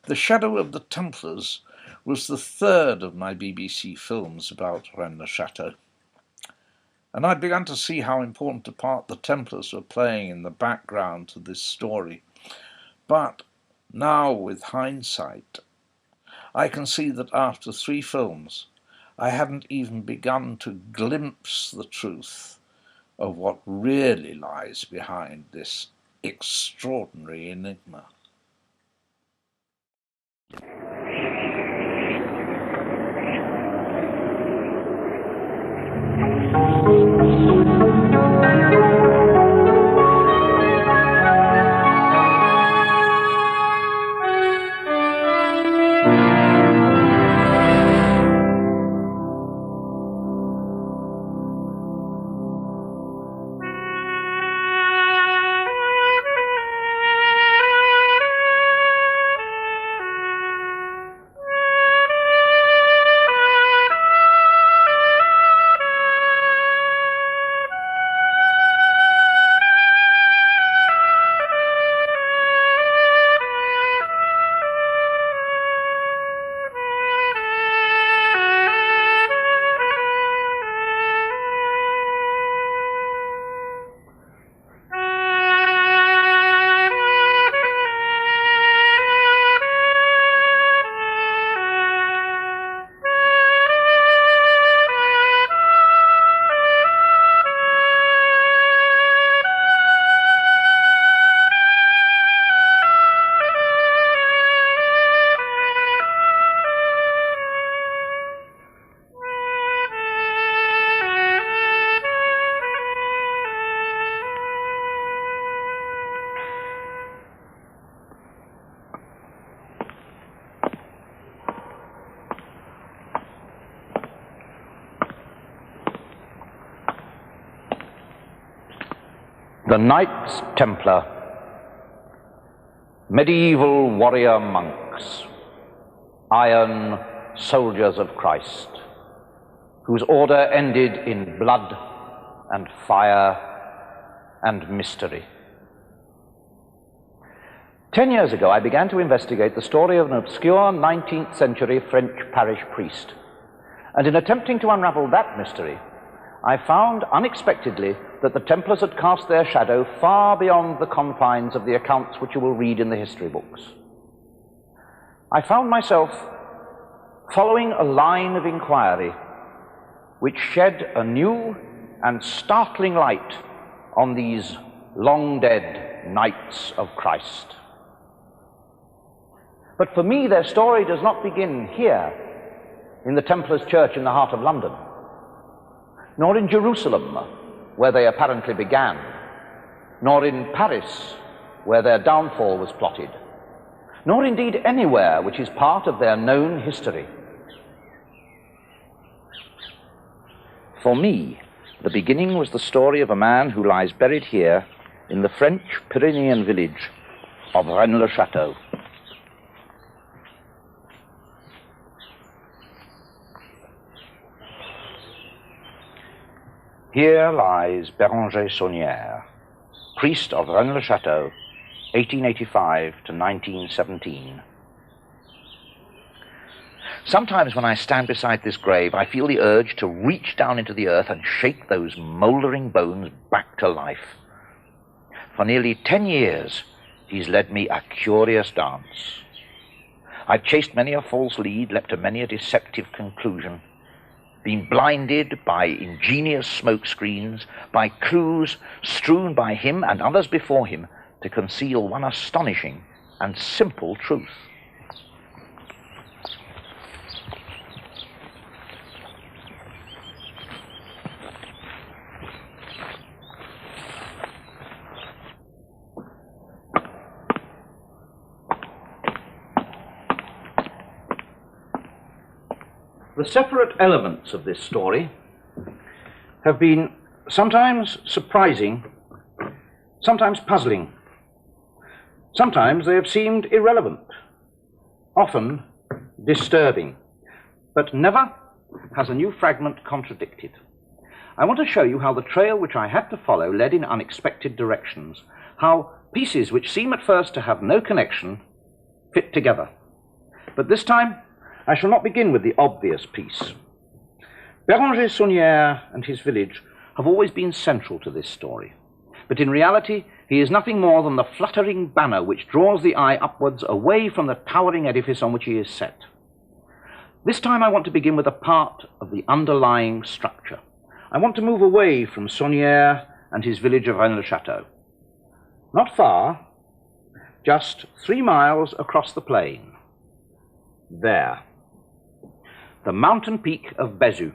The Shadow of the Templars was the third of my BBC films about Rennes-le-Château, and I began to see how important a part the Templars were playing in the background to this story. But now, with hindsight, I can see that after 3 films, I hadn't even begun to glimpse the truth of what really lies behind this extraordinary enigma. The Knights Templar, medieval warrior monks, iron soldiers of Christ, whose order ended in blood and fire and mystery. 10 years ago, I began to investigate the story of an obscure 19th century French parish priest, and in attempting to unravel that mystery, I found unexpectedly that the Templars had cast their shadow far beyond the confines of the accounts which you will read in the history books. I found myself following a line of inquiry which shed a new and startling light on these long-dead Knights of Christ. But for me, their story does not begin here, in the Templars' church in the heart of London, nor in Jerusalem, where they apparently began, nor in Paris, where their downfall was plotted, nor indeed anywhere which is part of their known history. For me, the beginning was the story of a man who lies buried here in the French Pyrenean village of Rennes-le-Château. Here lies Béranger Saunière, priest of Rennes-le-Château, 1885 to 1917. Sometimes when I stand beside this grave, I feel the urge to reach down into the earth and shake those mouldering bones back to life. For nearly 10 years, he's led me a curious dance. I've chased many a false lead, leapt to many a deceptive conclusion, been blinded by ingenious smoke screens, by clues strewn by him and others before him to conceal one astonishing and simple truth. The separate elements of this story have been sometimes surprising, sometimes puzzling. Sometimes they have seemed irrelevant, often disturbing, but never has a new fragment contradicted. I want to show you how the trail which I had to follow led in unexpected directions, how pieces which seem at first to have no connection fit together, But this time, I shall not begin with the obvious piece. Béranger Saunière and his village have always been central to this story. But in reality, he is nothing more than the fluttering banner which draws the eye upwards away from the towering edifice on which he is set. This time I want to begin with a part of the underlying structure. I want to move away from Saunière and his village of Rennes-le-Château. Not far, just 3 miles across the plain. There, the mountain peak of Bézu,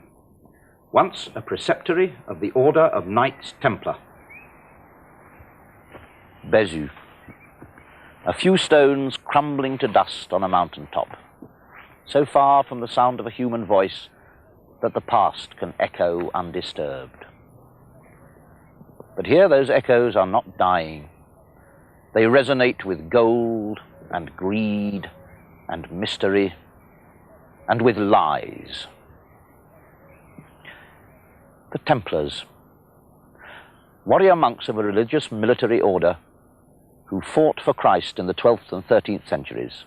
once a preceptory of the Order of Knights Templar. Bézu, a few stones crumbling to dust on a mountain top, so far from the sound of a human voice that the past can echo undisturbed. But here those echoes are not dying. They resonate with gold and greed and mystery and with lies. The Templars, warrior monks of a religious military order who fought for Christ in the 12th and 13th centuries,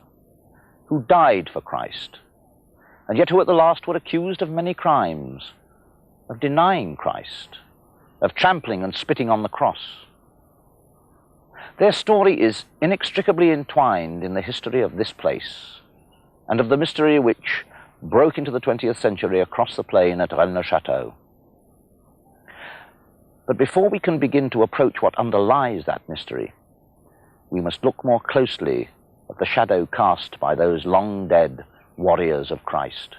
who died for Christ, and yet who at the last were accused of many crimes, of denying Christ, of trampling and spitting on the cross. Their story is inextricably entwined in the history of this place and of the mystery which broke into the 20th century across the plain at Rennes-le-Château. But before we can begin to approach what underlies that mystery, we must look more closely at the shadow cast by those long-dead warriors of Christ.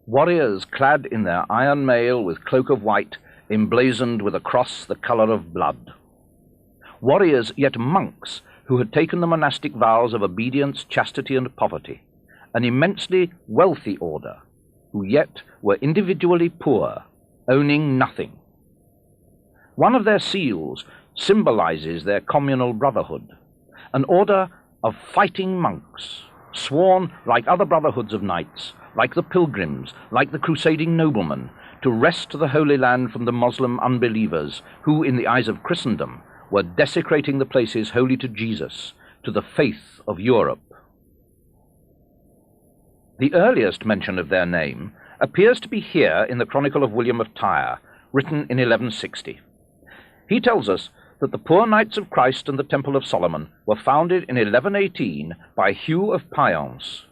Warriors clad in their iron mail with cloak of white, emblazoned with a cross the colour of blood. Warriors, yet monks, who had taken the monastic vows of obedience, chastity, and poverty, an immensely wealthy order, who yet were individually poor, owning nothing. One of their seals symbolizes their communal brotherhood, an order of fighting monks, sworn, like other brotherhoods of knights, like the pilgrims, like the crusading noblemen, to wrest the Holy Land from the Moslem unbelievers, who, in the eyes of Christendom, were desecrating the places holy to Jesus, to the faith of Europe. The earliest mention of their name appears to be here in the Chronicle of William of Tyre, written in 1160. He tells us that the poor Knights of Christ and the Temple of Solomon were founded in 1118 by Hugh of Payens.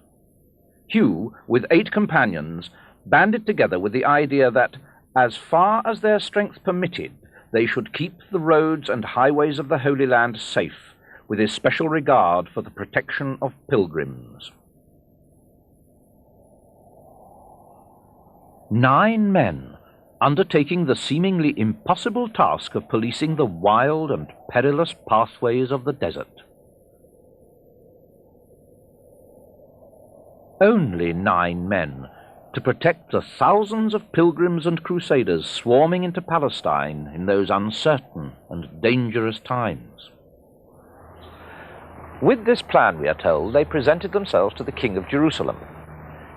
Hugh, with 8 companions, banded together with the idea that, as far as their strength permitted, they should keep the roads and highways of the Holy Land safe, with especial regard for the protection of pilgrims. 9 men undertaking the seemingly impossible task of policing the wild and perilous pathways of the desert. Only 9 men to protect the thousands of pilgrims and crusaders swarming into Palestine in those uncertain and dangerous times. With this plan, we are told, they presented themselves to the King of Jerusalem.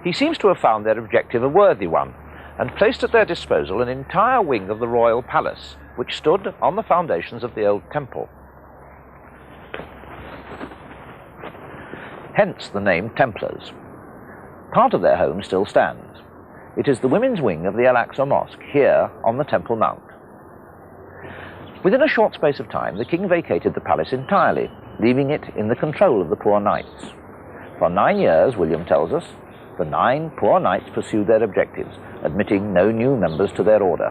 He seems to have found their objective a worthy one, and placed at their disposal an entire wing of the royal palace, which stood on the foundations of the old temple. Hence the name Templars. Part of their home still stands. It is the women's wing of the Al-Aqsa Mosque, here on the Temple Mount. Within a short space of time, the king vacated the palace entirely, leaving it in the control of the poor knights. For 9 years, William tells us, the 9 poor knights pursued their objectives, admitting no new members to their order.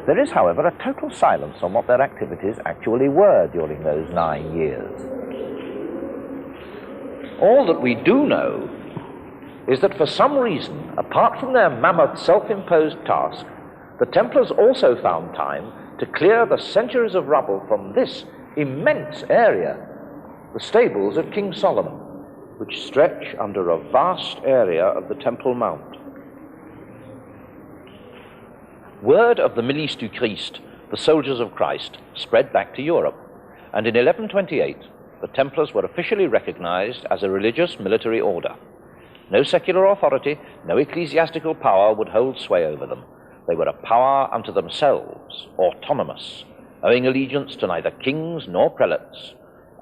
There is, however, a total silence on what their activities actually were during those 9 years. All that we do know is that for some reason, apart from their mammoth self-imposed task, the Templars also found time to clear the centuries of rubble from this immense area, the stables of King Solomon, which stretch under a vast area of the Temple Mount. Word of the Milice du Christ, the soldiers of Christ, spread back to Europe, and in 1128 the Templars were officially recognized as a religious military order. No secular authority, no ecclesiastical power would hold sway over them. They were a power unto themselves, autonomous, owing allegiance to neither kings nor prelates,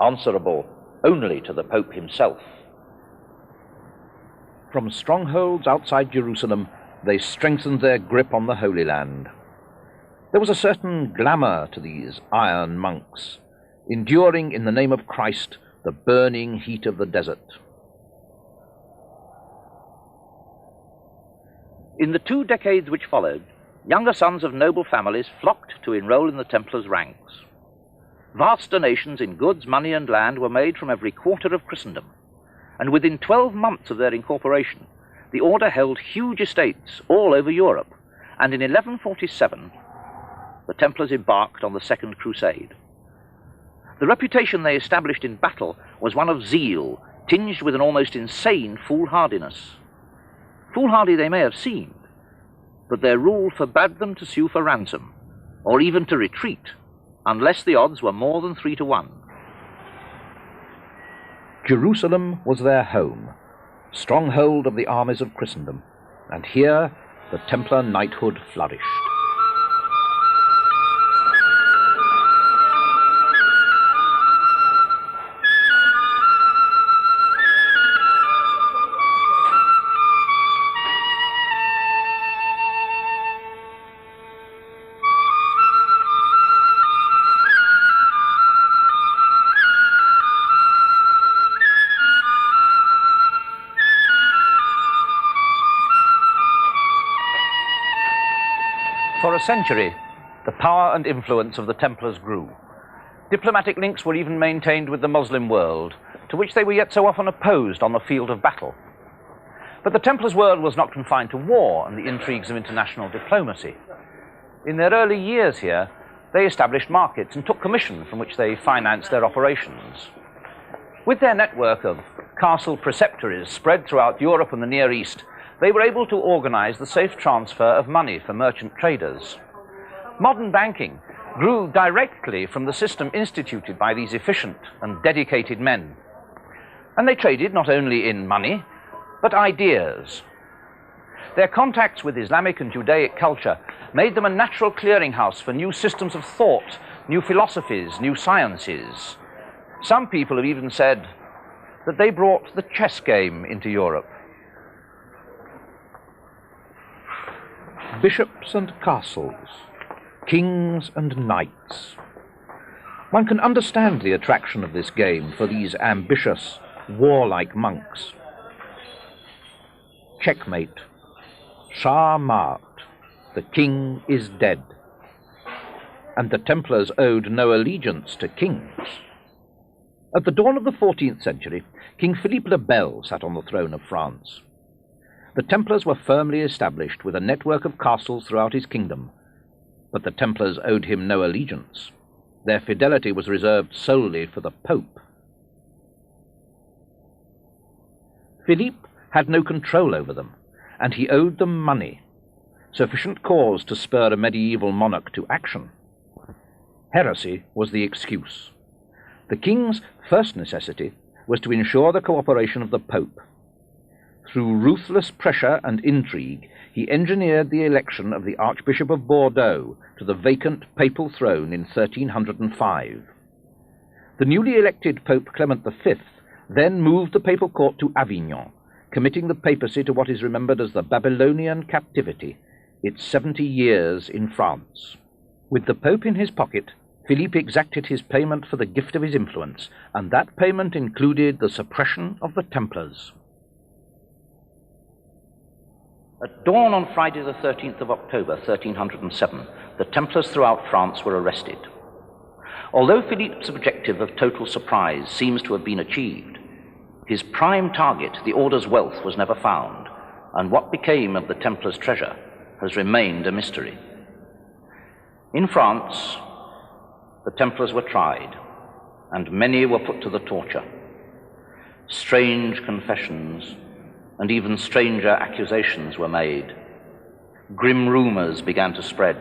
answerable only to the Pope himself. From strongholds outside Jerusalem, they strengthened their grip on the Holy Land. There was a certain glamour to these iron monks, enduring in the name of Christ the burning heat of the desert. In the 2 decades which followed, younger sons of noble families flocked to enroll in the Templars' ranks. Vast donations in goods, money, and land were made from every quarter of Christendom, and within 12 months of their incorporation, the order held huge estates all over Europe, and in 1147, the Templars embarked on the Second Crusade. The reputation they established in battle was one of zeal, tinged with an almost insane foolhardiness. Foolhardy they may have seemed, but their rule forbade them to sue for ransom, or even to retreat, unless the odds were more than 3 to 1. Jerusalem was their home, stronghold of the armies of Christendom, and here the Templar knighthood flourished. For a century, the power and influence of the Templars grew. Diplomatic links were even maintained with the Muslim world, to which they were yet so often opposed on the field of battle. But the Templars' world was not confined to war and the intrigues of international diplomacy. In their early years here, they established markets and took commission from which they financed their operations. With their network of castle preceptories spread throughout Europe and the Near East, they were able to organize the safe transfer of money for merchant traders. Modern banking grew directly from the system instituted by these efficient and dedicated men. And they traded not only in money, but ideas. Their contacts with Islamic and Judaic culture made them a natural clearinghouse for new systems of thought, new philosophies, new sciences. Some people have even said that they brought the chess game into Europe. Bishops and castles, kings and knights. One can understand the attraction of this game for these ambitious, warlike monks. Checkmate. Shah marked. The king is dead. And the Templars owed no allegiance to kings. At the dawn of the 14th century, King Philippe le Bel sat on the throne of France. The Templars were firmly established with a network of castles throughout his kingdom, but the Templars owed him no allegiance. Their fidelity was reserved solely for the Pope. Philippe had no control over them, and he owed them money, sufficient cause to spur a medieval monarch to action. Heresy was the excuse. The king's first necessity was to ensure the cooperation of the Pope. Through ruthless pressure and intrigue, he engineered the election of the Archbishop of Bordeaux to the vacant papal throne in 1305. The newly elected Pope Clement V then moved the papal court to Avignon, committing the papacy to what is remembered as the Babylonian captivity, its 70 years in France. With the Pope in his pocket, Philippe exacted his payment for the gift of his influence, and that payment included the suppression of the Templars. At dawn on Friday the 13th of October, 1307, the Templars throughout France were arrested. Although Philippe's objective of total surprise seems to have been achieved, his prime target, the order's wealth, was never found, and what became of the Templars' treasure has remained a mystery. In France, the Templars were tried, and many were put to the torture. Strange confessions and even stranger accusations were made. Grim rumors began to spread.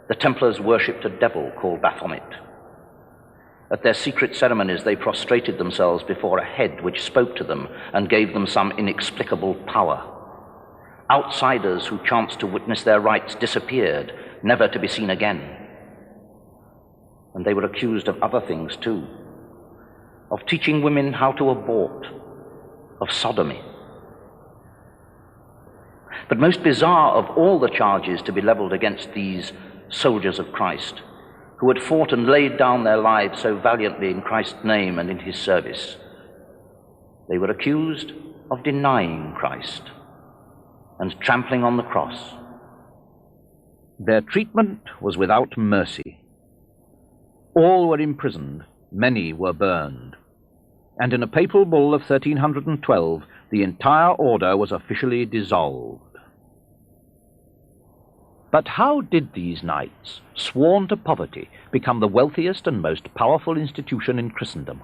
The Templars worshipped a devil called Baphomet. At their secret ceremonies, they prostrated themselves before a head which spoke to them and gave them some inexplicable power. Outsiders who chanced to witness their rites disappeared, never to be seen again. And they were accused of other things too, of teaching women how to abort, of sodomy. But most bizarre of all the charges to be leveled against these soldiers of Christ, who had fought and laid down their lives so valiantly in Christ's name and in his service, they were accused of denying Christ and trampling on the cross. Their treatment was without mercy. All were imprisoned, many were burned, and in a papal bull of 1312, the entire order was officially dissolved. But how did these knights, sworn to poverty, become the wealthiest and most powerful institution in Christendom?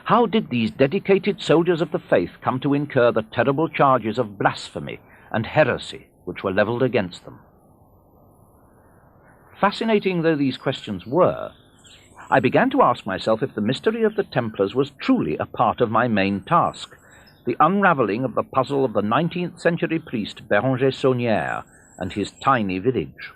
How did these dedicated soldiers of the faith come to incur the terrible charges of blasphemy and heresy which were levelled against them? Fascinating though these questions were, I began to ask myself if the mystery of the Templars was truly a part of my main task, the unravelling of the puzzle of the 19th century priest Béranger Saunière and his tiny village.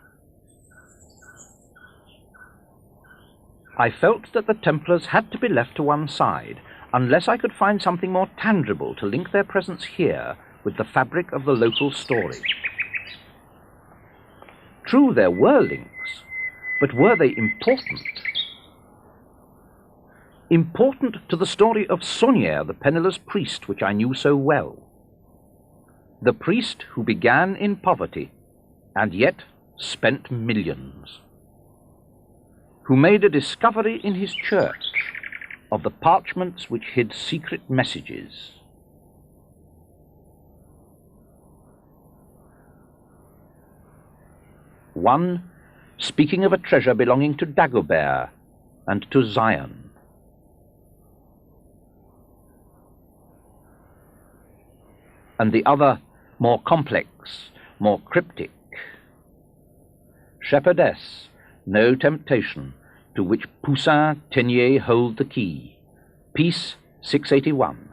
I felt that the Templars had to be left to one side, unless I could find something more tangible to link their presence here with the fabric of the local story. True, there were links, but were they important? Important to the story of Saunière, the penniless priest, which I knew so well. The priest who began in poverty and yet spent millions, who made a discovery in his church of the parchments which hid secret messages. One speaking of a treasure belonging to Dagobert and to Zion. And the other more complex, more cryptic. Shepherdess, no temptation, to which Poussin Teniers hold the key. Peace 681.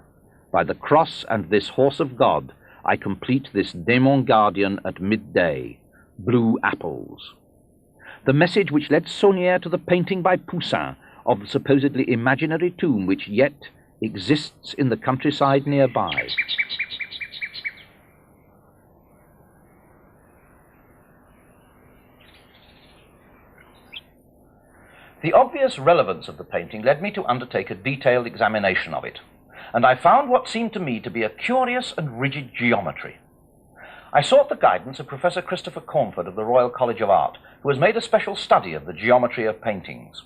By the cross and this horse of God, I complete this demon guardian at midday. Blue apples. The message which led Saunière to the painting by Poussin of the supposedly imaginary tomb which yet exists in the countryside nearby. The obvious relevance of the painting led me to undertake a detailed examination of it, and I found what seemed to me to be a curious and rigid geometry. I sought the guidance of Professor Christopher Cornford of the Royal College of Art, who has made a special study of the geometry of paintings.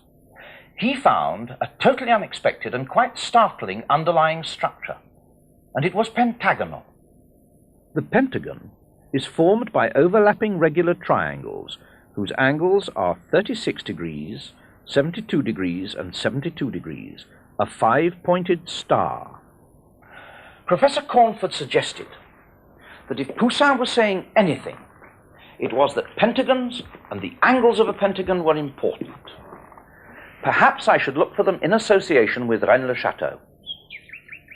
He found a totally unexpected and quite startling underlying structure, and it was pentagonal. The pentagon is formed by overlapping regular triangles, whose angles are 36 degrees, 72 degrees and 72 degrees, a five-pointed star. Professor Cornford suggested that if Poussin was saying anything, it was that pentagons and the angles of a pentagon were important. Perhaps I should look for them in association with Rennes-le-Château.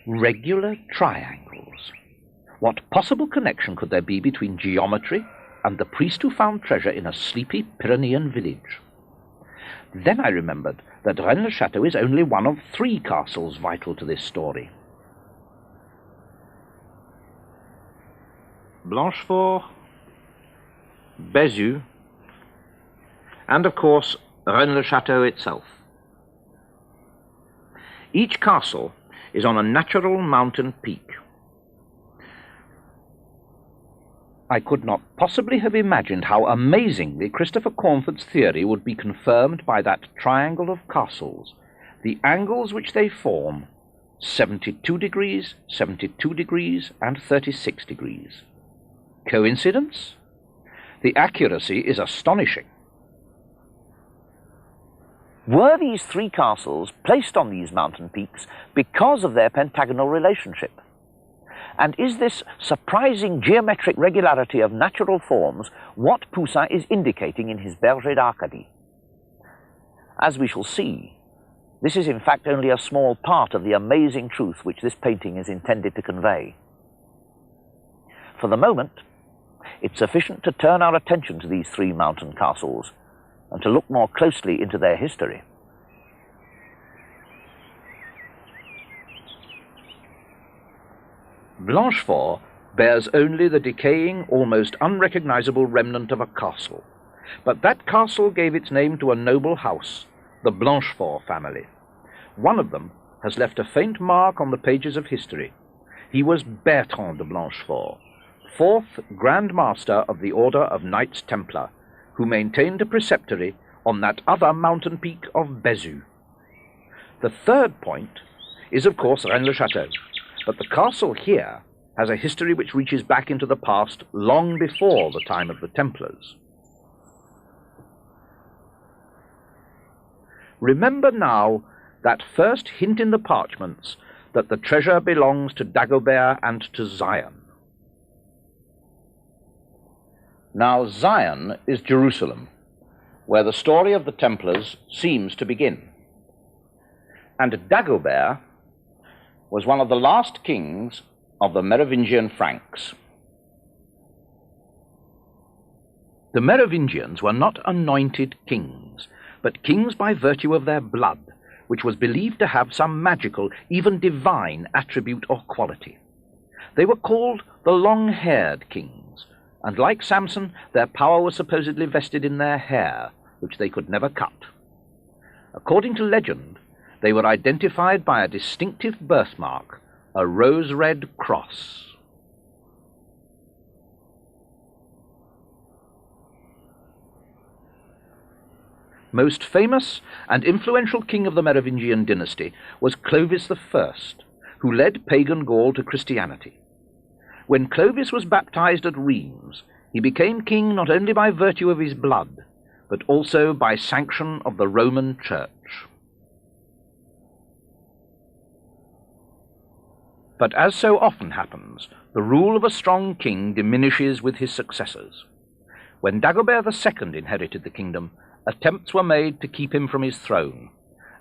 Regular triangles. What possible connection could there be between geometry and the priest who found treasure in a sleepy Pyrenean village? Then I remembered that Rennes-le-Château is only one of 3 castles vital to this story. Blanchefort, Bézieux, and of course Rennes-le-Château itself. Each castle is on a natural mountain peak. I could not possibly have imagined how amazingly Christopher Cornford's theory would be confirmed by that triangle of castles, the angles which they form, 72 degrees, 72 degrees, and 36 degrees. Coincidence? The accuracy is astonishing. Were these 3 castles placed on these mountain peaks because of their pentagonal relationship? And is this surprising geometric regularity of natural forms what Poussin is indicating in his Berger d'Arcadie? As we shall see, this is in fact only a small part of the amazing truth which this painting is intended to convey. For the moment, it's sufficient to turn our attention to these 3 mountain castles and to look more closely into their history. Blanchefort bears only the decaying, almost unrecognizable remnant of a castle. But that castle gave its name to a noble house, the Blanchefort family. One of them has left a faint mark on the pages of history. He was Bertrand de Blanchefort, 4th Grand Master of the Order of Knights Templar, who maintained a preceptory on that other mountain peak of Bézu. The third point is, of course, Rennes-le-Château, but the castle here has a history which reaches back into the past long before the time of the Templars. Remember now that first hint in the parchments that the treasure belongs to Dagobert and to Zion. Now Zion is Jerusalem, where the story of the Templars seems to begin. And Dagobert was one of the last kings of the Merovingian Franks. The Merovingians were not anointed kings, but kings by virtue of their blood, which was believed to have some magical, even divine attribute or quality. They were called the long-haired kings, and like Samson, their power was supposedly vested in their hair, which they could never cut. According to legend, they were identified by a distinctive birthmark, a rose-red cross. Most famous and influential king of the Merovingian dynasty was Clovis I, who led pagan Gaul to Christianity. When Clovis was baptized at Rheims, he became king not only by virtue of his blood, but also by sanction of the Roman Church. But as so often happens, the rule of a strong king diminishes with his successors. When Dagobert II inherited the kingdom, attempts were made to keep him from his throne,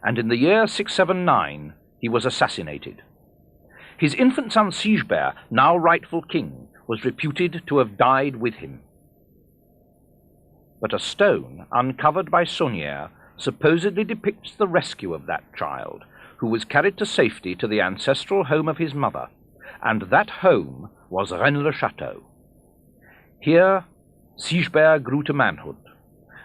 and in the year 679 he was assassinated. His infant son Sigebert, now rightful king, was reputed to have died with him. But a stone uncovered by Saunière supposedly depicts the rescue of that child, who was carried to safety to the ancestral home of his mother, and that home was Rennes-le-Château. Here Sigebert grew to manhood,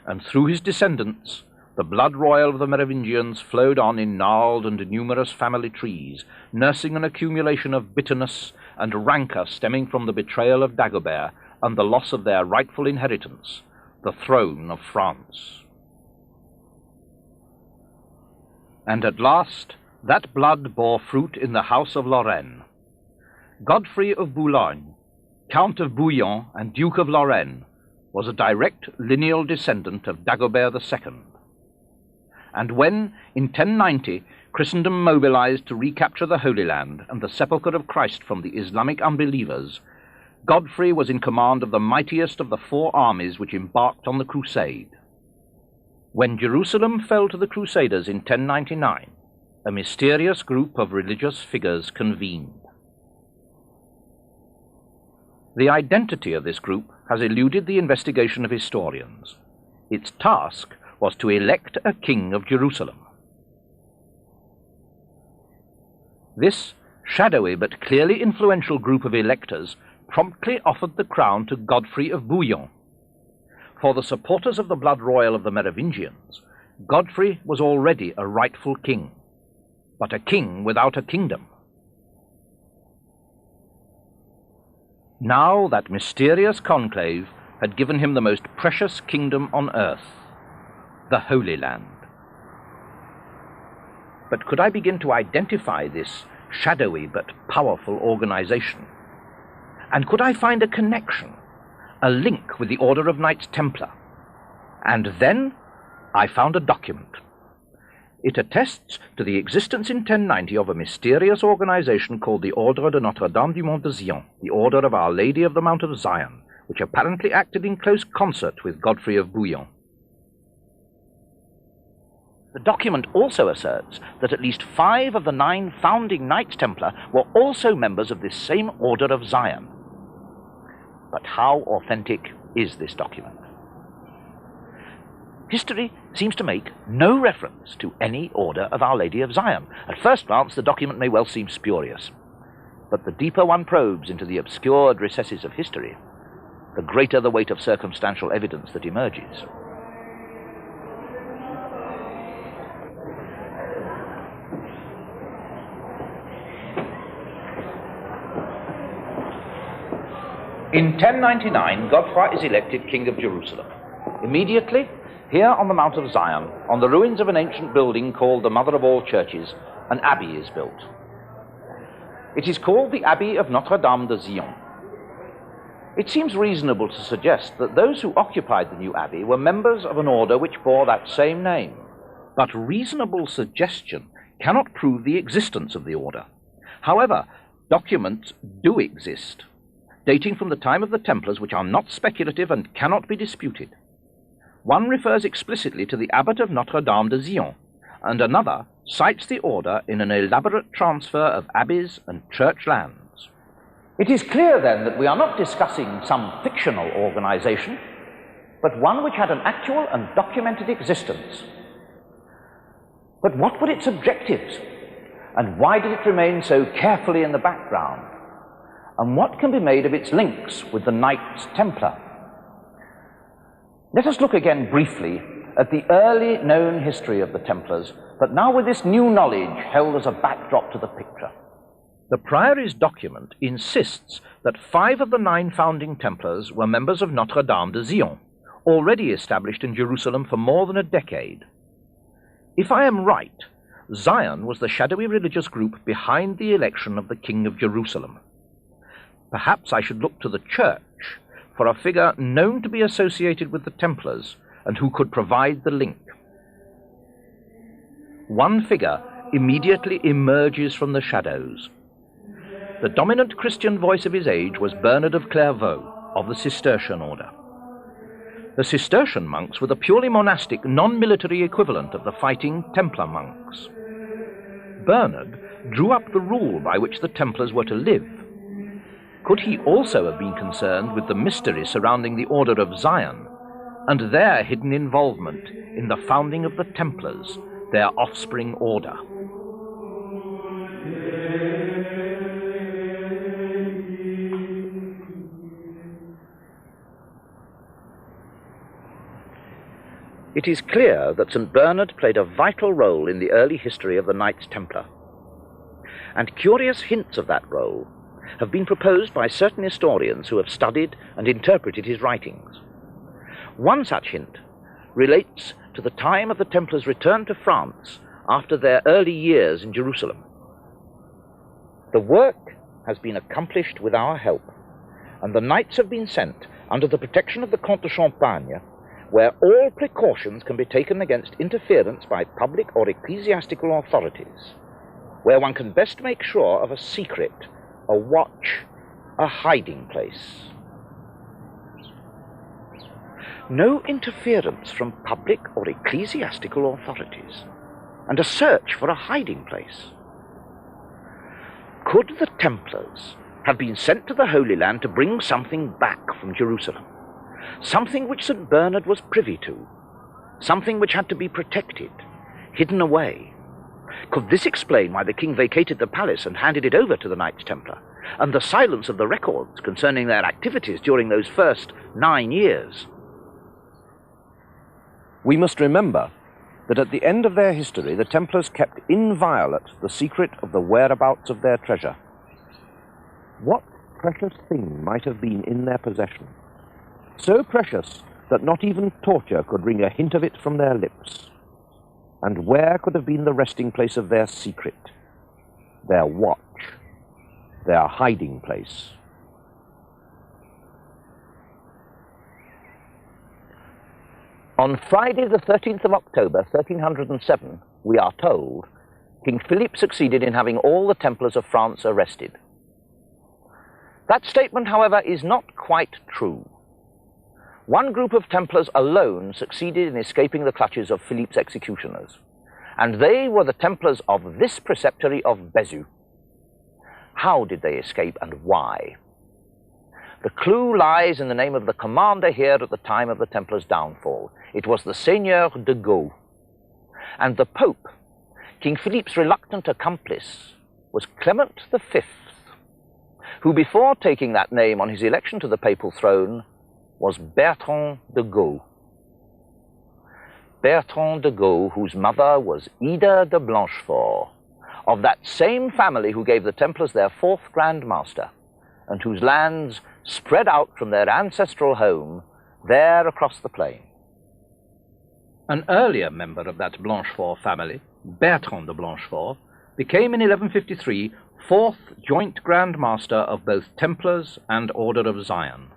and through his descendants the blood royal of the Merovingians flowed on in gnarled and numerous family trees, nursing an accumulation of bitterness and rancour stemming from the betrayal of Dagobert and the loss of their rightful inheritance, the throne of France. And at last that blood bore fruit in the house of Lorraine. Godfrey of Boulogne, Count of Bouillon and Duke of Lorraine, was a direct lineal descendant of Dagobert II. And when, in 1090, Christendom mobilized to recapture the Holy Land and the sepulchre of Christ from the Islamic unbelievers, Godfrey was in command of the mightiest of the 4 armies which embarked on the crusade. When Jerusalem fell to the Crusaders in 1099, a mysterious group of religious figures convened. The identity of this group has eluded the investigation of historians. Its task was to elect a king of Jerusalem. This shadowy but clearly influential group of electors promptly offered the crown to Godfrey of Bouillon. For the supporters of the blood royal of the Merovingians, Godfrey was already a rightful king, but a king without a kingdom. Now that mysterious conclave had given him the most precious kingdom on earth, the Holy Land. But could I begin to identify this shadowy but powerful organization? And could I find a connection, a link with the Order of Knights Templar? And then I found a document. It attests to the existence in 1090 of a mysterious organization called the Ordre de Notre-Dame du Mont de Zion, the Order of Our Lady of the Mount of Zion, which apparently acted in close concert with Godfrey of Bouillon. The document also asserts that at least 5 of the 9 founding Knights Templar were also members of this same Order of Zion. But how authentic is this document? History seems to make no reference to any Order of Our Lady of Zion. At first glance, the document may well seem spurious. but the deeper one probes into the obscured recesses of history, the greater the weight of circumstantial evidence that emerges. In 1099, Godfrey is elected King of Jerusalem. Immediately, here on the Mount of Zion, on the ruins of an ancient building called the Mother of all Churches, an abbey is built. It is called the Abbey of Notre-Dame de Zion. It seems reasonable to suggest that those who occupied the new abbey were members of an order which bore that same name. But reasonable suggestion cannot prove the existence of the order. However, documents do exist, dating from the time of the Templars, which are not speculative and cannot be disputed. One refers explicitly to the Abbot of Notre-Dame de Zion, and another cites the order in an elaborate transfer of abbeys and church lands. It is clear, then, that we are not discussing some fictional organization, but one which had an actual and documented existence. But what were its objectives, and why did it remain so carefully in the background? And what can be made of its links with the Knights Templar? Let us look again briefly at the early known history of the Templars, but now with this new knowledge held as a backdrop to the picture. The Priory's document insists that 5 of the 9 founding Templars were members of Notre-Dame de Zion, already established in Jerusalem for more than a decade. If I am right, Zion was the shadowy religious group behind the election of the King of Jerusalem. Perhaps I should look to the Church for a figure known to be associated with the Templars and who could provide the link. One figure immediately emerges from the shadows. The dominant Christian voice of his age was Bernard of Clairvaux of the Cistercian order. The Cistercian monks were the purely monastic, non-military equivalent of the fighting Templar monks. Bernard drew up the rule by which the Templars were to live. Could he also have been concerned with the mystery surrounding the Order of Zion and their hidden involvement in the founding of the Templars, their offspring order? It is clear that St. Bernard played a vital role in the early history of the Knights Templar, and curious hints of that role have been proposed by certain historians who have studied and interpreted his writings. One such hint relates to the time of the Templars' return to France after their early years in Jerusalem. The work has been accomplished with our help, and the knights have been sent under the protection of the Comte de Champagne, where all precautions can be taken against interference by public or ecclesiastical authorities, where one can best make sure of a secret, a watch, a hiding place. No interference from public or ecclesiastical authorities, and a search for a hiding place. Could the Templars have been sent to the Holy Land to bring something back from Jerusalem? Something which St. Bernard was privy to, something which had to be protected, hidden away. Could this explain why the king vacated the palace and handed it over to the Knights Templar, and the silence of the records concerning their activities during those first 9 years? We must remember that at the end of their history, the Templars kept inviolate the secret of the whereabouts of their treasure. What precious thing might have been in their possession? So precious that not even torture could wring a hint of it from their lips. And where could have been the resting place of their secret, their watch, their hiding place? On Friday the 13th of October, 1307, we are told, King Philip succeeded in having all the Templars of France arrested. That statement, however, is not quite true. One group of Templars alone succeeded in escaping the clutches of Philippe's executioners, and they were the Templars of this preceptory of Bézieux. How did they escape, and why? The clue lies in the name of the commander here at the time of the Templars' downfall. It was the Seigneur de Gaulle. And the Pope, King Philippe's reluctant accomplice, was Clement V, who before taking that name on his election to the papal throne was Bertrand de Gaulle. Bertrand de Gaulle, whose mother was Ida de Blanchefort, of that same family who gave the Templars their fourth Grand Master, and whose lands spread out from their ancestral home there across the plain. An earlier member of that Blanchefort family, Bertrand de Blanchefort, became in 1153 fourth joint Grand Master of both Templars and Order of Zion.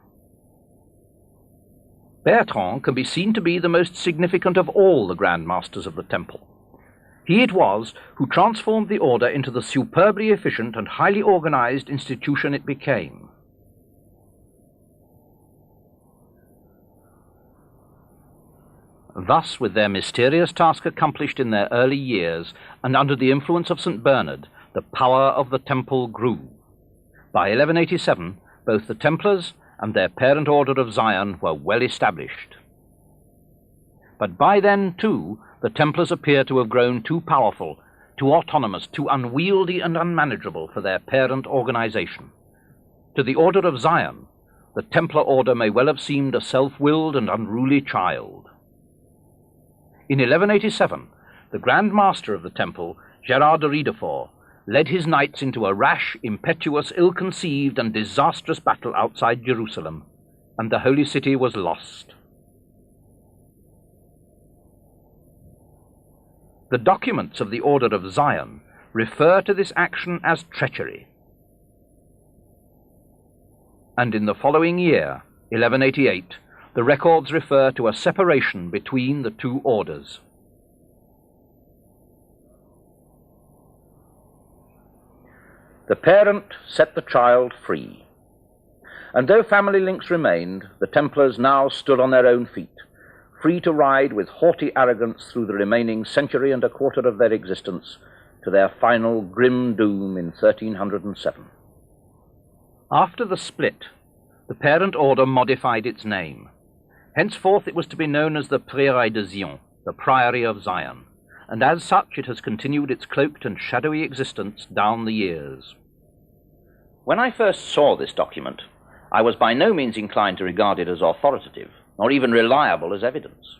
Bertrand can be seen to be the most significant of all the Grand Masters of the Temple. He it was who transformed the order into the superbly efficient and highly organized institution it became. Thus, with their mysterious task accomplished in their early years, and under the influence of St. Bernard, the power of the Temple grew. By 1187, both the Templars and their parent Order of Zion were well established. But by then, too, the Templars appear to have grown too powerful, too autonomous, too unwieldy and unmanageable for their parent organization. To the Order of Zion, the Templar order may well have seemed a self-willed and unruly child. In 1187, the Grand Master of the Temple, Gerard de Riedefort, led his knights into a rash, impetuous, ill-conceived and disastrous battle outside Jerusalem, and the Holy City was lost. The documents of the Order of Zion refer to this action as treachery. And in the following year, 1188, the records refer to a separation between the two orders. The parent set the child free, and though family links remained, the Templars now stood on their own feet, free to ride with haughty arrogance through the remaining century and a quarter of their existence to their final grim doom in 1307. After the split, the parent order modified its name. Henceforth it was to be known as the Prieuré de Zion, the Priory of Zion, and as such it has continued its cloaked and shadowy existence down the years. When I first saw this document, I was by no means inclined to regard it as authoritative, nor even reliable as evidence.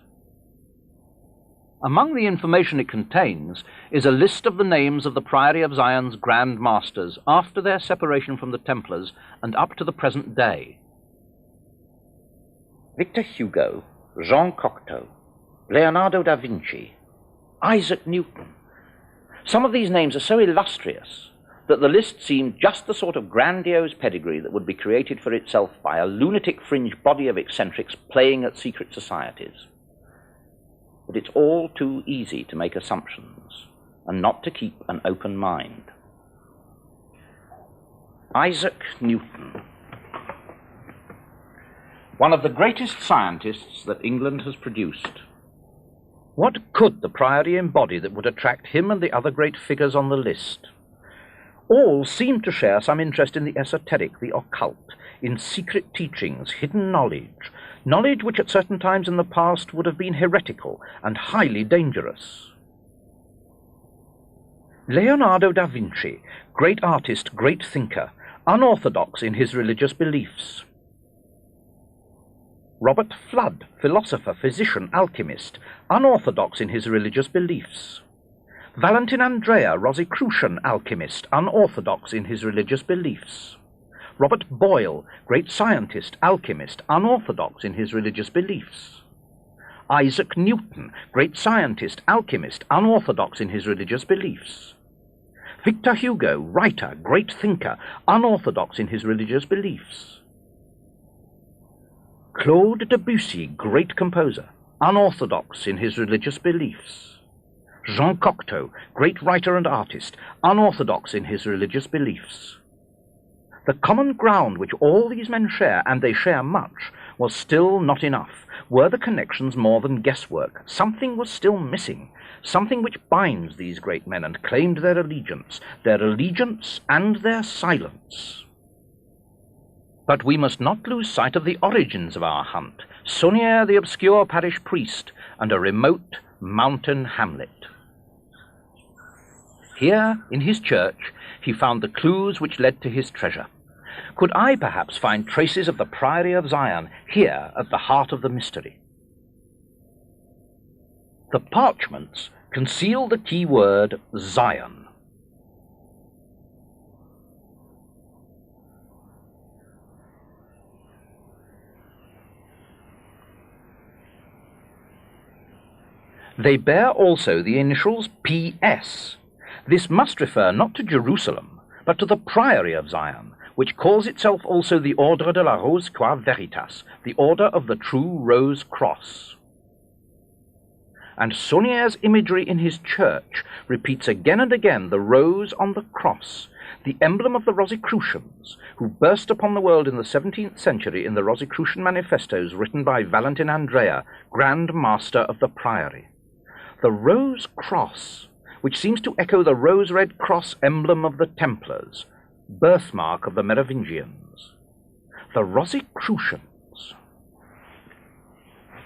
Among the information it contains is a list of the names of the Priory of Zion's Grand Masters after their separation from the Templars and up to the present day. Victor Hugo, Jean Cocteau, Leonardo da Vinci, Isaac Newton. Some of these names are so illustrious that the list seemed just the sort of grandiose pedigree that would be created for itself by a lunatic fringe body of eccentrics playing at secret societies. But it's all too easy to make assumptions and not to keep an open mind. Isaac Newton, one of the greatest scientists that England has produced. What could the Priory embody that would attract him and the other great figures on the list? All seem to share some interest in the esoteric, the occult, in secret teachings, hidden knowledge, knowledge which at certain times in the past would have been heretical and highly dangerous. Leonardo da Vinci, great artist, great thinker, unorthodox in his religious beliefs. Robert Fludd, philosopher, physician, alchemist, unorthodox in his religious beliefs. Valentin Andrea, Rosicrucian alchemist, unorthodox in his religious beliefs. Robert Boyle, great scientist, alchemist, unorthodox in his religious beliefs. Isaac Newton, great scientist, alchemist, unorthodox in his religious beliefs. Victor Hugo, writer, great thinker, unorthodox in his religious beliefs. Claude Debussy, great composer, unorthodox in his religious beliefs. Jean Cocteau, great writer and artist, unorthodox in his religious beliefs. The common ground which all these men share, and they share much, was still not enough. Were the connections more than guesswork? Something was still missing, something which binds these great men and claimed their allegiance and their silence. But we must not lose sight of the origins of our hunt, Saunière the obscure parish priest, and a remote mountain hamlet. Here, in his church, he found the clues which led to his treasure. Could I perhaps find traces of the Priory of Zion here at the heart of the mystery? The parchments conceal the key word Zion. They bear also the initials PS. This must refer not to Jerusalem, but to the Priory of Zion, which calls itself also the Ordre de la Rose Croix Veritas, the Order of the True Rose Cross. And Saunier's imagery in his church repeats again and again the rose on the cross, the emblem of the Rosicrucians, who burst upon the world in the 17th century in the Rosicrucian manifestos written by Valentin Andrea, Grand Master of the Priory. The rose cross, which seems to echo the rose-red cross emblem of the Templars, birthmark of the Merovingians. The Rosicrucians.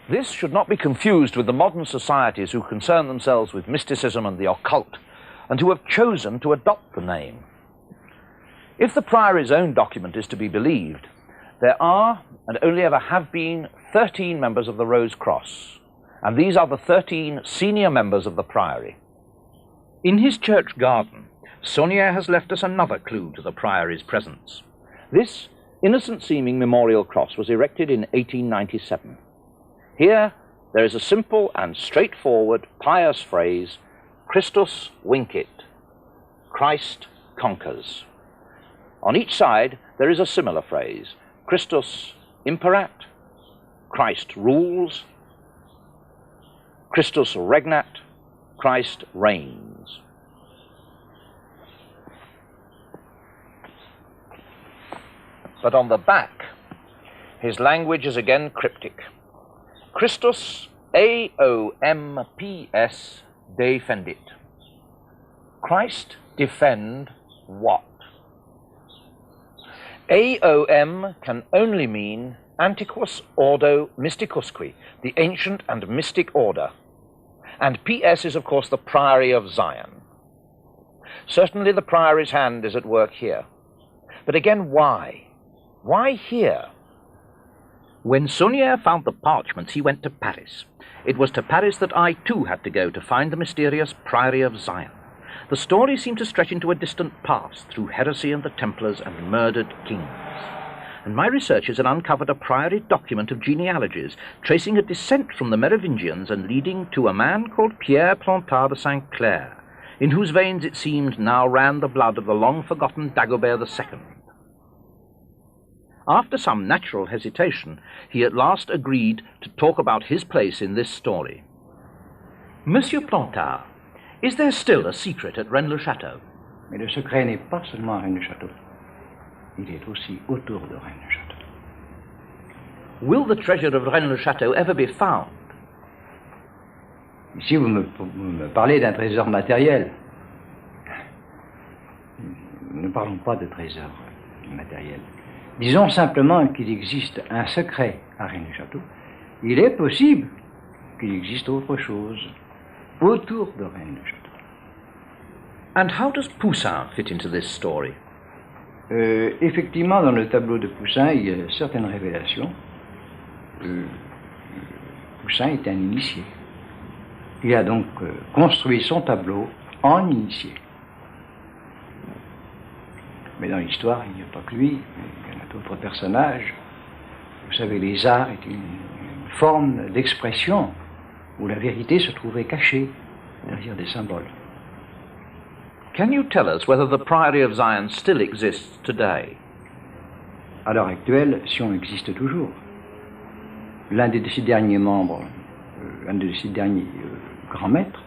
This should not be confused with the modern societies who concern themselves with mysticism and the occult, and who have chosen to adopt the name. If the Priory's own document is to be believed, there are, and only ever have been, 13 members of the Rose Cross, and these are the 13 senior members of the Priory. In his church garden, Saunier has left us another clue to the Priory's presence. This innocent-seeming memorial cross was erected in 1897. Here there is a simple and straightforward pious phrase, Christus vincit, Christ conquers. On each side there is a similar phrase, Christus imperat, Christ rules, Christus regnat, Christ reigns. But on the back, his language is again cryptic. Christus AOMPS defendit. Christ defend what? AOM can only mean Antiquus Ordo Mysticusque, the ancient and mystic order. And PS is, of course, the Priory of Zion. Certainly the Priory's hand is at work here. But again, why? Why here? When Saunier found the parchments, he went to Paris. It was to Paris that I, too, had to go to find the mysterious Priory of Zion. The story seemed to stretch into a distant past through heresy and the Templars and murdered kings. And my researchers had uncovered a Priory document of genealogies, tracing a descent from the Merovingians and leading to a man called Pierre Plantard de Saint-Clair, in whose veins it seemed now ran the blood of the long-forgotten Dagobert II. After some natural hesitation, he at last agreed to talk about his place in this story. Monsieur Plantard, is there still a secret at Rennes-le-Château? Mais le secret n'est pas seulement à Rennes-le-Château. Il est aussi autour de Rennes-le-Château. Will the treasure of Rennes-le-Château ever be found? Ici, vous me parlez d'un trésor matériel. Ne parlons pas de trésor matériel. Disons simplement qu'il existe un secret à Rennes-le-Château. Il est possible qu'il existe autre chose autour de Rennes-le-Château. And how does Poussin fit into this story? Effectivement, dans le tableau de Poussin, il y a certaines révélations. Poussin est un initié. Il a donc construit son tableau en initié. Mais dans l'histoire, il n'y a pas que lui, il y en a d'autres personnages. Vous savez, les arts étaient une forme d'expression où la vérité se trouvait cachée derrière des symboles. Can you tell us whether the Priory of Zion still exists today? À l'heure actuelle, Sion existe toujours. L'un de ses derniers membres, un de ses derniers grands maîtres,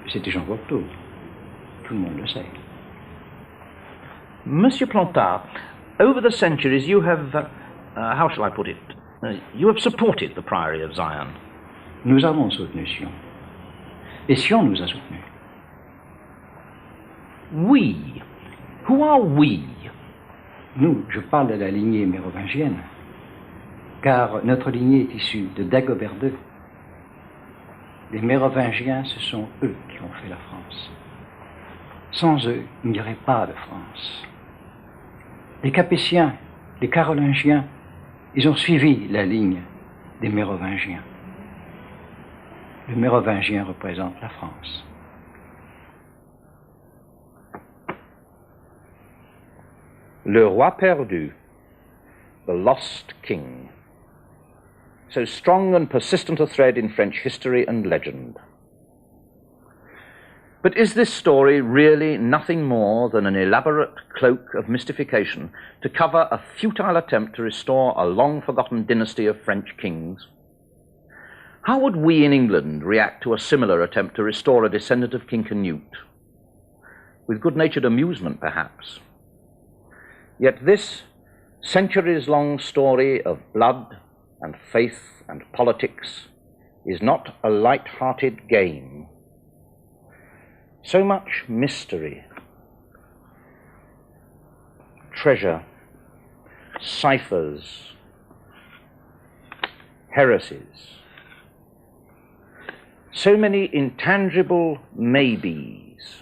c'était Jean Cocteau. Tout le monde le sait. Monsieur Plantard, over the centuries you have, how shall I put it, you have supported the Priory of Zion. Nous avons soutenu Sion. Et Sion nous a soutenus. We. Who are we? Nous, je parle de la lignée mérovingienne, car notre lignée est issue de Dagobert II. Les Mérovingiens, ce sont eux qui ont fait la France. Sans eux, il n'y aurait pas de France. Les Capétiens, les Carolingiens, ils ont suivi la ligne des Mérovingiens. Le Mérovingien représente la France. Le Roi perdu, the lost king. So strong and persistent a thread in French history and legend. But is this story really nothing more than an elaborate cloak of mystification to cover a futile attempt to restore a long-forgotten dynasty of French kings? How would we in England react to a similar attempt to restore a descendant of King Canute? With good-natured amusement, perhaps. Yet this centuries-long story of blood and faith and politics is not a light-hearted game. So much mystery, treasure, ciphers, heresies, so many intangible maybes.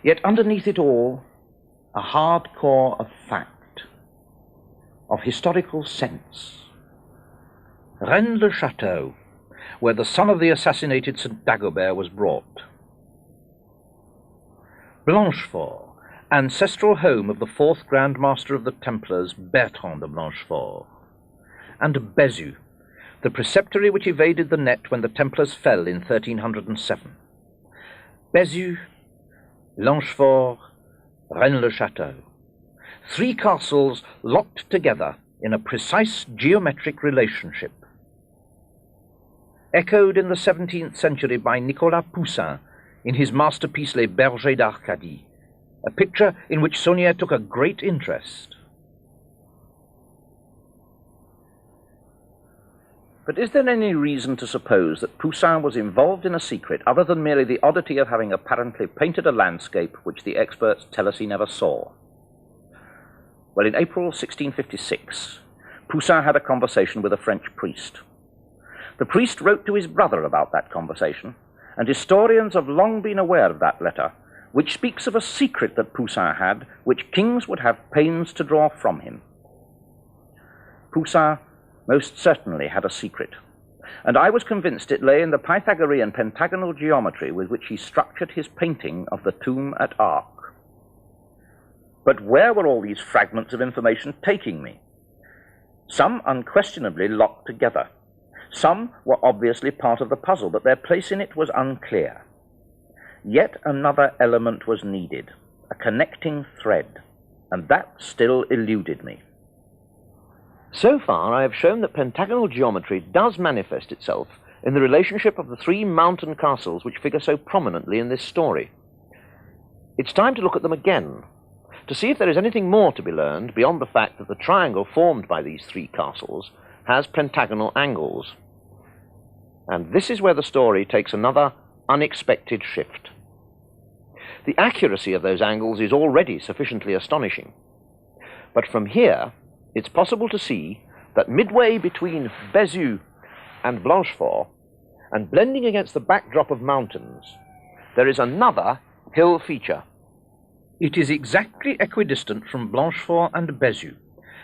Yet underneath it all, a hard core of fact, of historical sense. Rennes-le-Château, where the son of the assassinated St. Dagobert was brought. Blanchefort, ancestral home of the fourth Grand Master of the Templars, Bertrand de Blanchefort. And Bézu, the preceptory which evaded the net when the Templars fell in 1307. Bézu, Blanchefort, Rennes-le-Château. Three castles locked together in a precise geometric relationship. Echoed in the 17th century by Nicolas Poussin in his masterpiece Les Bergers d'Arcadie, a picture in which Saunière took a great interest. But is there any reason to suppose that Poussin was involved in a secret other than merely the oddity of having apparently painted a landscape which the experts tell us he never saw? Well, in April 1656, Poussin had a conversation with a French priest. The priest wrote to his brother about that conversation, and historians have long been aware of that letter, which speaks of a secret that Poussin had, which kings would have pains to draw from him. Poussin most certainly had a secret, and I was convinced it lay in the Pythagorean pentagonal geometry with which he structured his painting of the tomb at Arques. But where were all these fragments of information taking me? Some unquestionably locked together. Some were obviously part of the puzzle, but their place in it was unclear. Yet another element was needed, a connecting thread, and that still eluded me. So far, I have shown that pentagonal geometry does manifest itself in the relationship of the three mountain castles which figure so prominently in this story. It's time to look at them again, to see if there is anything more to be learned beyond the fact that the triangle formed by these three castles has pentagonal angles. And this is where the story takes another unexpected shift. The accuracy of those angles is already sufficiently astonishing. But from here, it's possible to see that midway between Bézu and Blanchefort, and blending against the backdrop of mountains, there is another hill feature. It is exactly equidistant from Blanchefort and Bézu,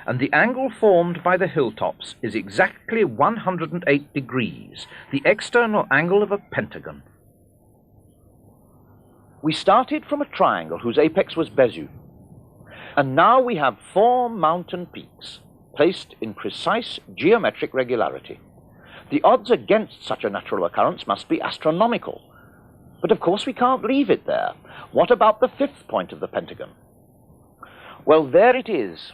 and the angle formed by the hilltops is exactly 108 degrees, the external angle of a pentagon. We started from a triangle whose apex was Bézu, and now we have four mountain peaks placed in precise geometric regularity. The odds against such a natural occurrence must be astronomical. But of course we can't leave it there. What about the fifth point of the pentagon? Well, there it is,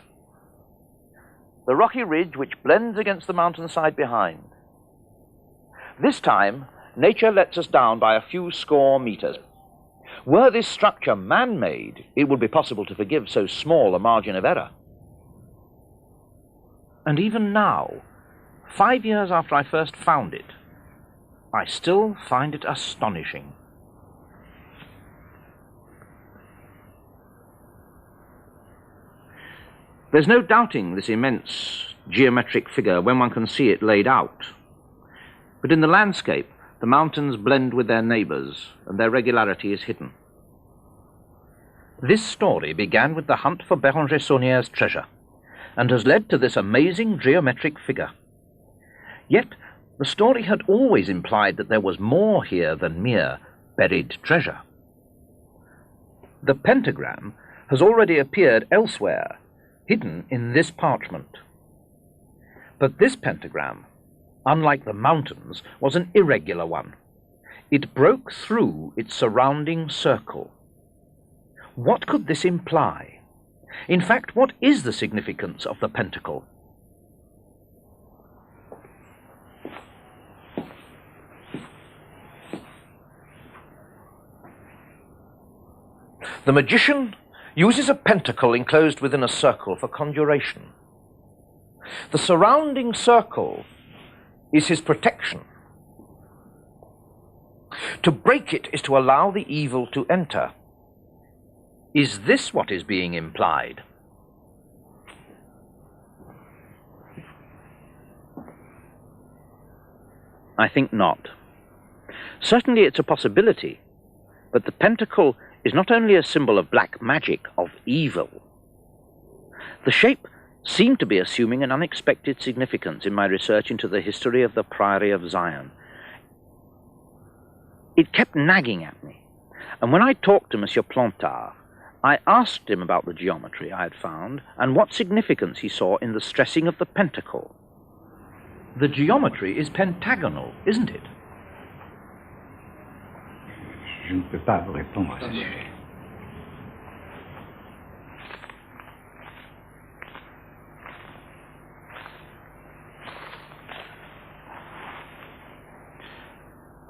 the rocky ridge which blends against the mountainside behind. This time, nature lets us down by a few score meters. Were this structure man-made, it would be possible to forgive so small a margin of error. And even now, 5 years after I first found it, I still find it astonishing. There's no doubting this immense geometric figure when one can see it laid out. But in the landscape, the mountains blend with their neighbors, and their regularity is hidden. This story began with the hunt for Béranger Saunière's treasure, and has led to this amazing geometric figure. Yet the story had always implied that there was more here than mere buried treasure. The pentagram has already appeared elsewhere, hidden in this parchment. But this pentagram, unlike the mountains, was an irregular one. It broke through its surrounding circle. What could this imply? In fact, what is the significance of the pentacle? The magician uses a pentacle enclosed within a circle for conjuration. The surrounding circle is his protection. To break it is to allow the evil to enter. Is this what is being implied? I think not. Certainly it's a possibility, but the pentacle is not only a symbol of black magic, of evil. The shape seemed to be assuming an unexpected significance in my research into the history of the Priory of Zion. It kept nagging at me, and when I talked to Monsieur Plantard, I asked him about the geometry I had found and what significance he saw in the stressing of the pentacle. The geometry is pentagonal, isn't it? Je ne peux pas vous répondre à ce sujet.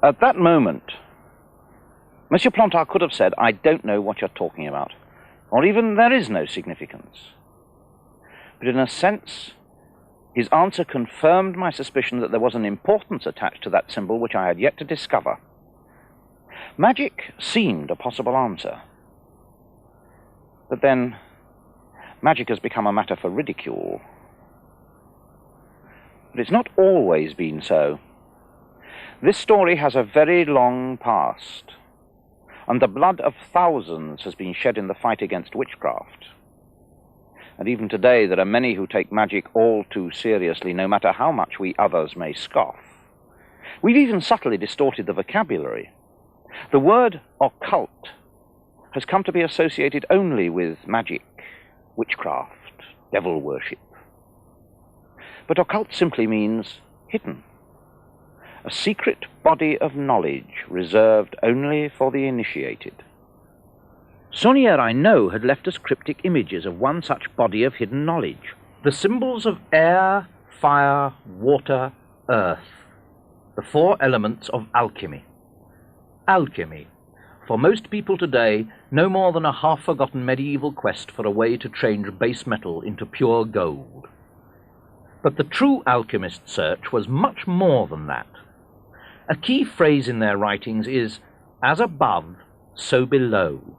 At that moment, Monsieur Plantard could have said, "I don't know what you're talking about," or even, "There is no significance." But in a sense, his answer confirmed my suspicion that there was an importance attached to that symbol which I had yet to discover. Magic seemed a possible answer. But then, magic has become a matter for ridicule. But it's not always been so. This story has a very long past, and the blood of thousands has been shed in the fight against witchcraft. And even today there are many who take magic all too seriously, no matter how much we others may scoff. We've even subtly distorted the vocabulary. The word occult has come to be associated only with magic, witchcraft, devil worship. But occult simply means hidden. A secret body of knowledge reserved only for the initiated. Saunière, I know, had left us cryptic images of one such body of hidden knowledge. The symbols of air, fire, water, earth. The four elements of alchemy. Alchemy, for most people today, no more than a half-forgotten medieval quest for a way to change base metal into pure gold. But the true alchemist's search was much more than that. A key phrase in their writings is, "as above, so below,"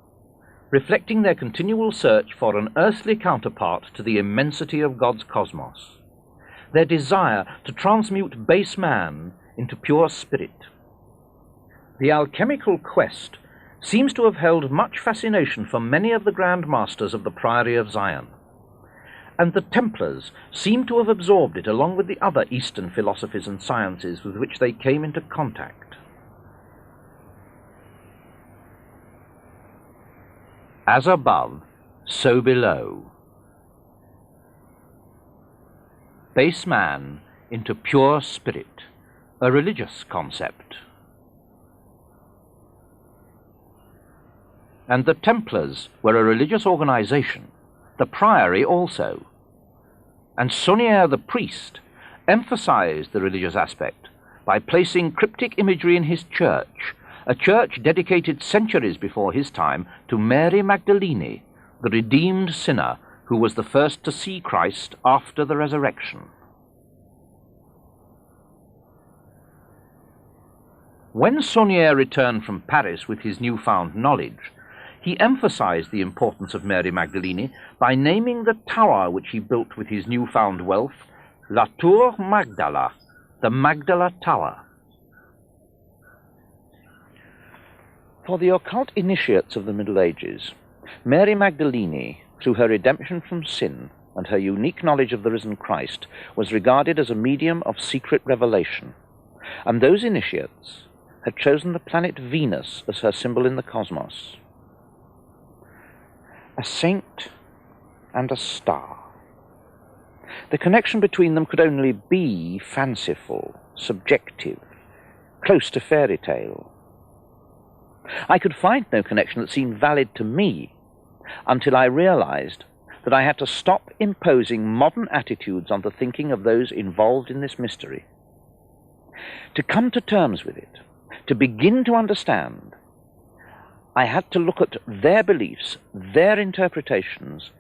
reflecting their continual search for an earthly counterpart to the immensity of God's cosmos, their desire to transmute base man into pure spirit. The alchemical quest seems to have held much fascination for many of the Grand Masters of the Priory of Zion, and the Templars seem to have absorbed it along with the other Eastern philosophies and sciences with which they came into contact. As above, so below. Base man into pure spirit, a religious concept. And the Templars were a religious organization, the Priory also. And Saunière the priest emphasized the religious aspect by placing cryptic imagery in his church, a church dedicated centuries before his time to Mary Magdalene, the redeemed sinner who was the first to see Christ after the resurrection. When Saunière returned from Paris with his newfound knowledge, he emphasized the importance of Mary Magdalene by naming the tower which he built with his newfound wealth La Tour Magdala, the Magdala Tower. For the occult initiates of the Middle Ages, Mary Magdalene, through her redemption from sin and her unique knowledge of the risen Christ, was regarded as a medium of secret revelation, and those initiates had chosen the planet Venus as her symbol in the cosmos. A saint and a star. The connection between them could only be fanciful, subjective, close to fairy tale. I could find no connection that seemed valid to me until I realized that I had to stop imposing modern attitudes on the thinking of those involved in this mystery. To come to terms with it, to begin to understand, I had to look at their beliefs, their interpretations,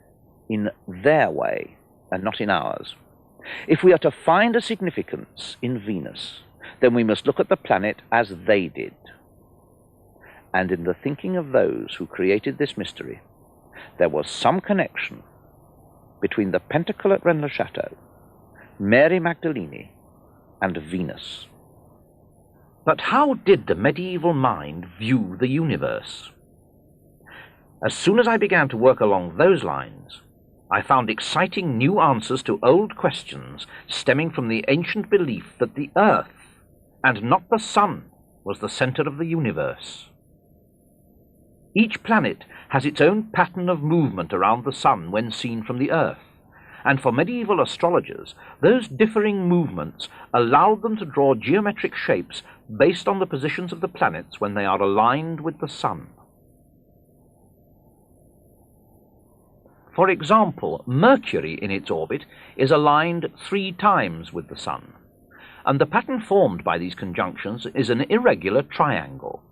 in their way and not in ours. If we are to find a significance in Venus, then we must look at the planet as they did. And in the thinking of those who created this mystery, there was some connection between the pentacle at Rennes-le-Château, Mary Magdalene, and Venus. But how did the medieval mind view the universe? As soon as I began to work along those lines, I found exciting new answers to old questions stemming from the ancient belief that the Earth, and not the Sun, was the center of the universe. Each planet has its own pattern of movement around the Sun when seen from the Earth, and for medieval astrologers, those differing movements allowed them to draw geometric shapes based on the positions of the planets when they are aligned with the Sun. For example, Mercury in its orbit is aligned 3 times with the Sun, and the pattern formed by these conjunctions is an irregular triangle.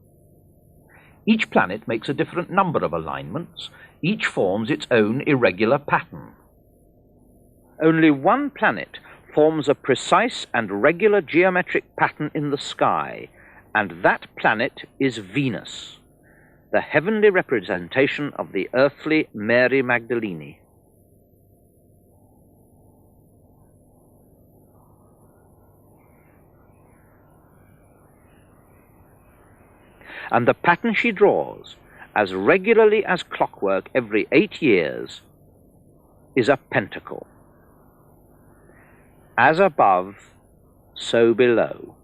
Each planet makes a different number of alignments, each forms its own irregular pattern. Only one planet forms a precise and regular geometric pattern in the sky, and that planet is Venus, the heavenly representation of the earthly Mary Magdalene. And the pattern she draws, as regularly as clockwork every 8 years, is a pentacle. As above, so below.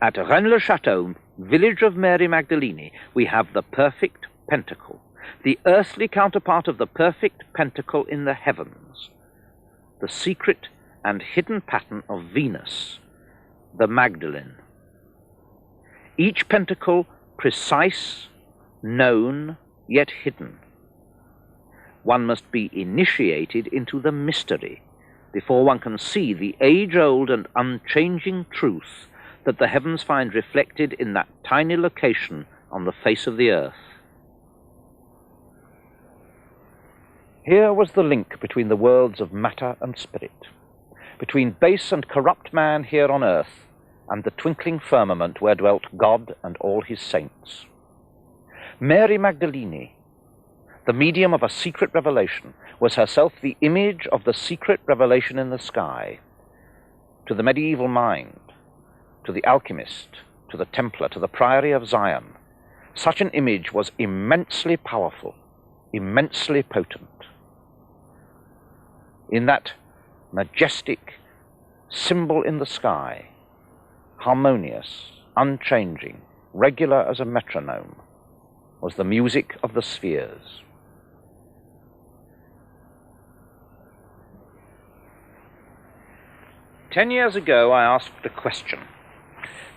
At Rennes-le-Château, village of Mary Magdalene, we have the perfect pentacle, the earthly counterpart of the perfect pentacle in the heavens, the secret and hidden pattern of Venus, the Magdalene. Each pentacle precise, known, yet hidden. One must be initiated into the mystery before one can see the age-old and unchanging truth that the heavens find reflected in that tiny location on the face of the earth. Here was the link between the worlds of matter and spirit, between base and corrupt man here on earth and the twinkling firmament where dwelt God and all his saints. Mary Magdalene, the medium of a secret revelation, was herself the image of the secret revelation in the sky. To the medieval mind, to the alchemist, to the Templar, to the Priory of Zion, such an image was immensely powerful, immensely potent. In that majestic symbol in the sky, harmonious, unchanging, regular as a metronome, was the music of the spheres. "10 years ago, I asked a question.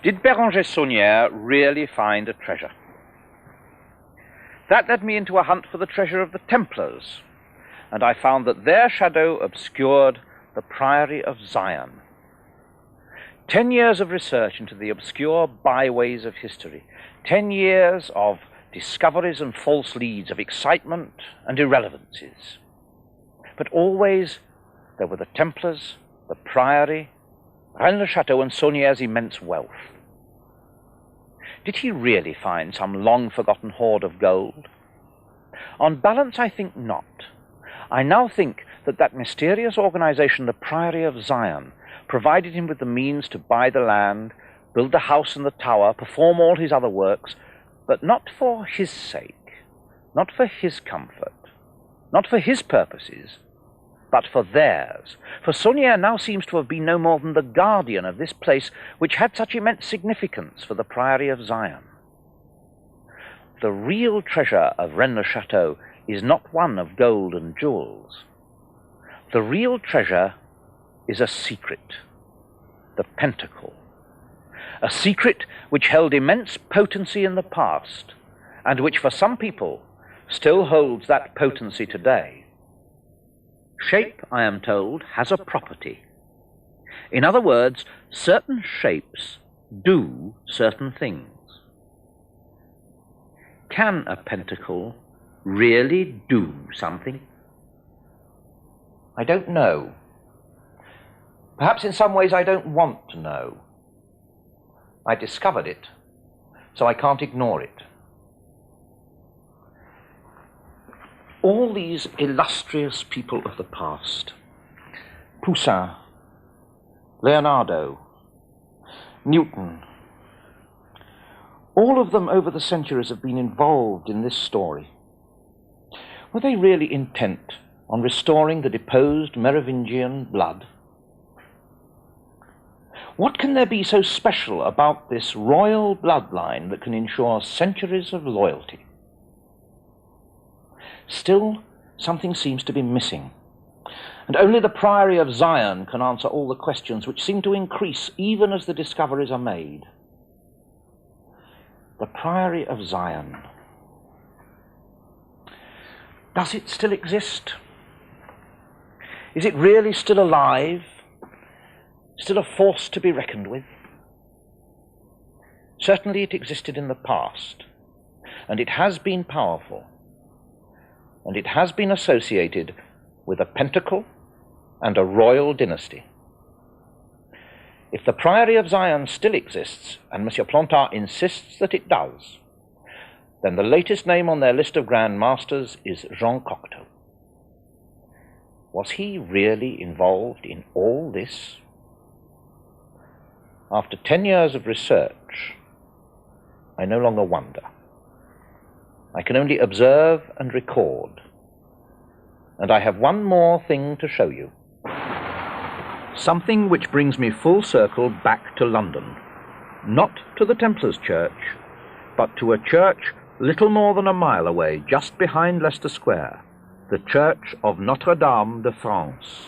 Did Béranger Saunière really find a treasure? That led me into a hunt for the treasure of the Templars, and I found that their shadow obscured the Priory of Zion. 10 years of research into the obscure byways of history, 10 years of discoveries and false leads, of excitement and irrelevancies. But always there were the Templars, the Priory, Rennes-le-Château, and Saunière's immense wealth. Did he really find some long-forgotten hoard of gold? On balance, I think not. I now think that that mysterious organization, the Priory of Zion, provided him with the means to buy the land, build the house and the tower, perform all his other works, but not for his sake, not for his comfort, not for his purposes, but for theirs. For Saunière now seems to have been no more than the guardian of this place which had such immense significance for the Priory of Zion. The real treasure of Rennes-le-Château is not one of gold and jewels. The real treasure is a secret, the Pentacle, a secret which held immense potency in the past, and which for some people still holds that potency today. Shape, I am told, has a property. In other words, certain shapes do certain things. Can a pentacle really do something? I don't know. Perhaps in some ways I don't want to know. I discovered it, so I can't ignore it. All these illustrious people of the past, Poussin, Leonardo, Newton, all of them over the centuries have been involved in this story. Were they really intent on restoring the deposed Merovingian blood? What can there be so special about this royal bloodline that can ensure centuries of loyalty? Still, something seems to be missing, and only the Priory of Zion can answer all the questions which seem to increase even as the discoveries are made. The Priory of Zion. Does it still exist? Is it really still alive? Still a force to be reckoned with? Certainly it existed in the past, and it has been powerful, and it has been associated with a pentacle and a royal dynasty. If the Priory of Zion still exists, and Monsieur Plantard insists that it does, then the latest name on their list of Grand Masters is Jean Cocteau. Was he really involved in all this? After 10 years of research, I no longer wonder. I can only observe and record. And I have one more thing to show you. Something which brings me full circle back to London. Not to the Templars' church, but to a church little more than a mile away, just behind Leicester Square, the Church of Notre-Dame de France.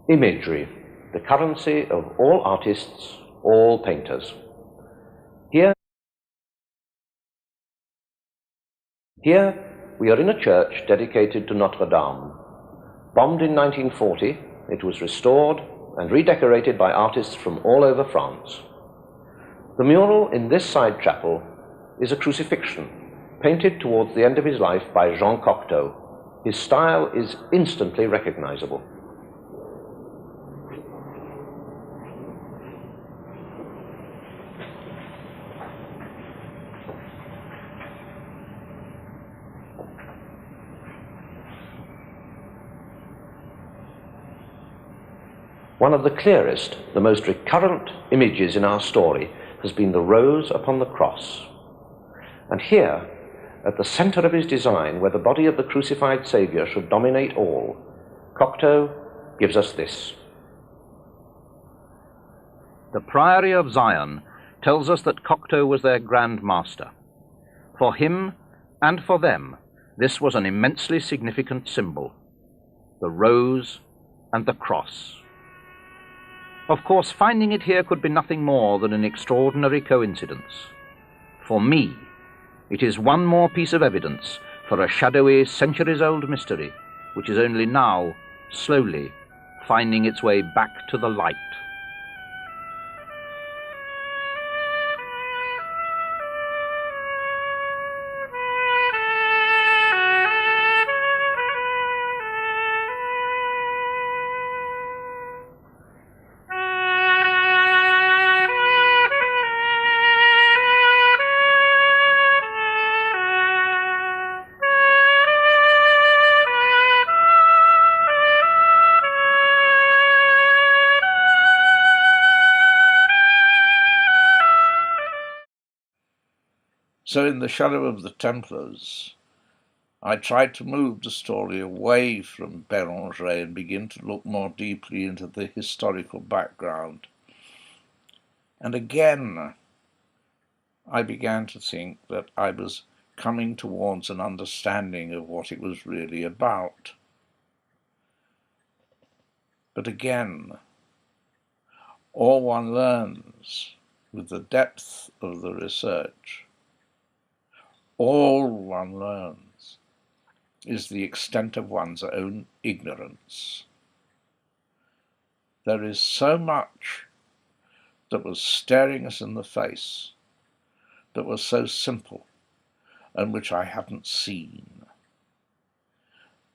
Imagery, the currency of all artists, all painters. Here we are in a church dedicated to Notre Dame. Bombed in 1940, it was restored and redecorated by artists from all over France. The mural in this side chapel is a crucifixion, painted towards the end of his life by Jean Cocteau. His style is instantly recognizable. One of the clearest, the most recurrent images in our story has been the rose upon the cross. And here, at the center of his design, where the body of the crucified Saviour should dominate all, Cocteau gives us this. The Priory of Zion tells us that Cocteau was their Grand Master. For him and for them, this was an immensely significant symbol, the rose and the cross. Of course, finding it here could be nothing more than an extraordinary coincidence. For me, it is one more piece of evidence for a shadowy, centuries-old mystery, which is only now, slowly, finding its way back to the light. So in The Shadow of the Templars, I tried to move the story away from Béranger and begin to look more deeply into the historical background. And again, I began to think that I was coming towards an understanding of what it was really about. But again, all one learns with the depth of the research, all one learns is the extent of one's own ignorance. There is so much that was staring us in the face, that was so simple, and which I hadn't seen.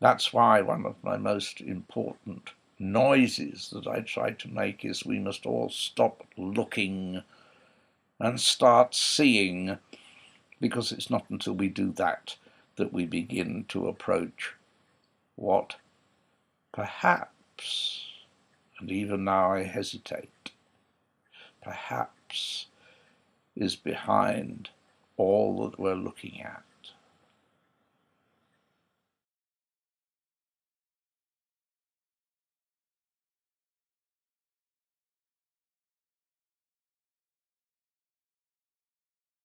That's why one of my most important noises that I try to make is we must all stop looking and start seeing, because it's not until we do that that we begin to approach what perhaps, and even now I hesitate, perhaps is behind all that we're looking at.